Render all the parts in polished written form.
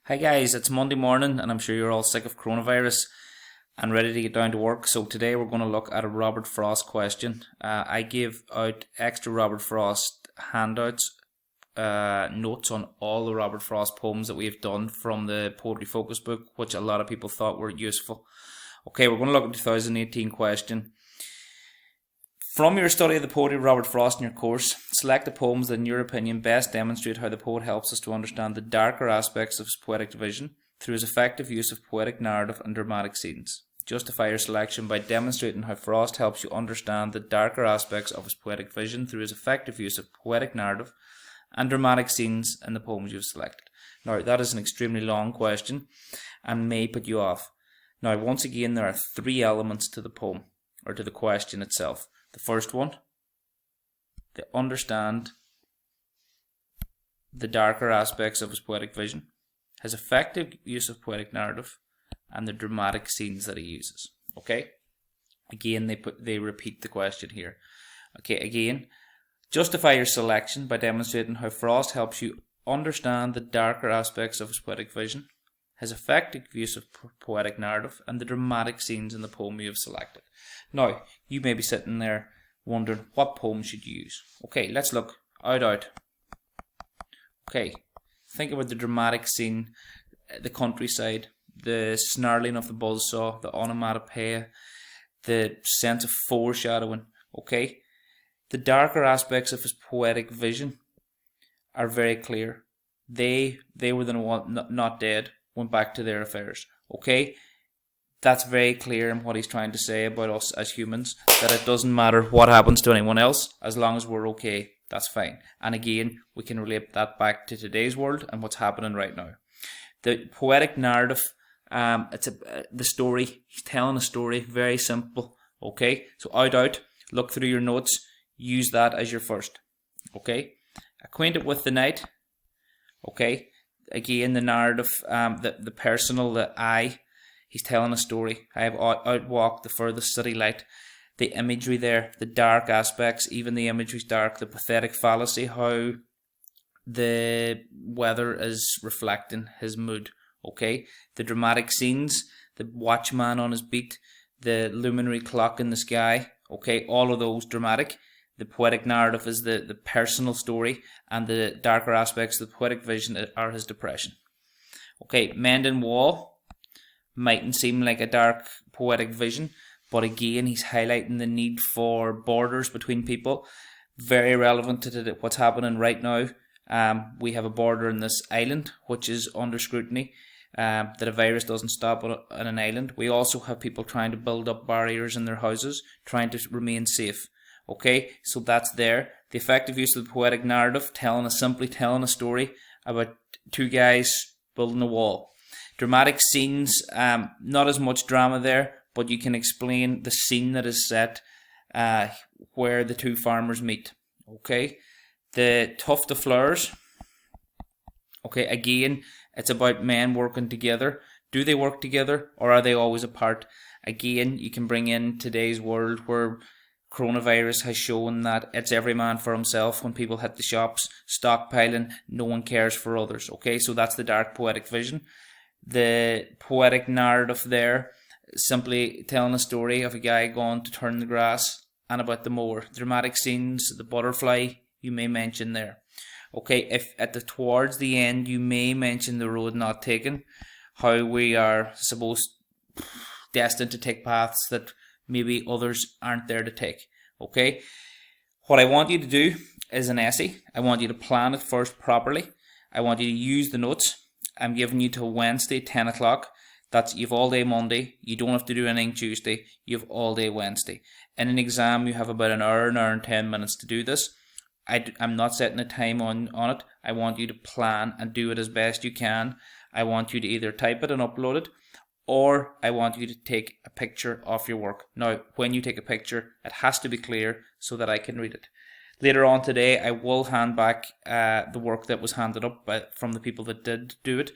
Hi guys, it's Monday morning and I'm sure you're all sick of coronavirus and ready to get down to work. So today we're going to look at a Robert Frost question. I gave out extra Robert Frost handouts, notes on all the Robert Frost poems that we've done from the Poetry Focus book, which a lot of people thought were useful. Okay, we're going to look at the 2018 question. From your study of the poetry of Robert Frost in your course, select the poems that in your opinion best demonstrate how the poet helps us to understand the darker aspects of his poetic vision through his effective use of poetic narrative and dramatic scenes. Justify your selection by demonstrating how Frost helps you understand the darker aspects of his poetic vision through his effective use of poetic narrative and dramatic scenes in the poems you've selected. Now, that is an extremely long question and may put you off. Now, once again, there are three elements to the poem, or to the question itself. The first one, they understand the darker aspects of his poetic vision, his effective use of poetic narrative, and the dramatic scenes that he uses. Okay? Again, they repeat the question here. Okay, again, justify your selection by demonstrating how Frost helps you understand the darker aspects of his poetic vision, his effective use of poetic narrative, and the dramatic scenes in the poem you have selected. Now, you may be sitting there wondering, what poem should you use? Okay, let's look out. Okay, think about the dramatic scene, the countryside, the snarling of the buzzsaw, the onomatopoeia, the sense of foreshadowing. Okay, the darker aspects of his poetic vision are very clear. They were the one not dead, went back to their affairs. Okay, that's very clear in what he's trying to say about us as humans, that it doesn't matter what happens to anyone else, as long as we're okay, that's fine. And again, we can relate that back to today's world and what's happening right now. The poetic narrative, the story, he's telling a story, very simple. Okay, so out, look through your notes, use that as your first. Okay, acquainted with the night. Okay, again, the narrative, the personal, the I. He's telling a story. I have outwalked the furthest city light. The imagery there, the dark aspects, even the imagery's dark, the pathetic fallacy, how the weather is reflecting his mood. Okay, the dramatic scenes, the watchman on his beat, the luminary clock in the sky. Okay, all of those dramatic. The poetic narrative is the personal story, and the darker aspects of the poetic vision are his depression. Okay, mending wall mightn't seem like a dark poetic vision, but again, he's highlighting the need for borders between people. Very relevant to what's happening right now. We have a border in this island, which is under scrutiny, that a virus doesn't stop on an island. We also have people trying to build up barriers in their houses, trying to remain safe. Okay, so that's there. The effective use of the poetic narrative, simply telling a story about two guys building a wall. Dramatic scenes, not as much drama there, but you can explain the scene that is set where the two farmers meet. Okay, the tuft of flowers. Okay, again, it's about men working together. Do they work together or are they always apart? Again, you can bring in today's world where coronavirus has shown that it's every man for himself. When people hit the shops, stockpiling, no one cares for others. Okay, so that's the dark poetic vision. The poetic narrative there, simply telling a story of a guy going to turn the grass and about the mower. Dramatic scenes, the butterfly, you may mention there. Okay, if towards the end you may mention the road not taken, how we are destined to take paths that maybe others aren't there to take. Okay, what I want you to do is an essay. I want you to plan it first properly. I want you to use the notes. I'm giving you till Wednesday, 10 o'clock. You've all day Monday. You don't have to do anything Tuesday. You've all day Wednesday. In an exam, you have about an hour and 10 minutes to do this. I'm not setting a time on it. I want you to plan and do it as best you can. I want you to either type it and upload it, or I want you to take a picture of your work. Now, when you take a picture, it has to be clear so that I can read it. Later on today, I will hand back the work that was handed up from the people that did do it.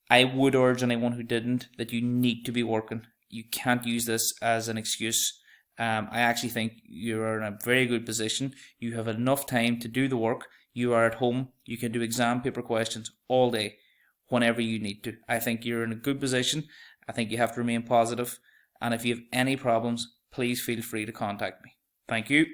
I would urge anyone who didn't that you need to be working. You can't use this as an excuse. I actually think you are in a very good position. You have enough time to do the work. You are at home. You can do exam paper questions all day. whenever you need to. I think you're in a good position. I think you have to remain positive, and if you have any problems, please feel free to contact me. Thank you.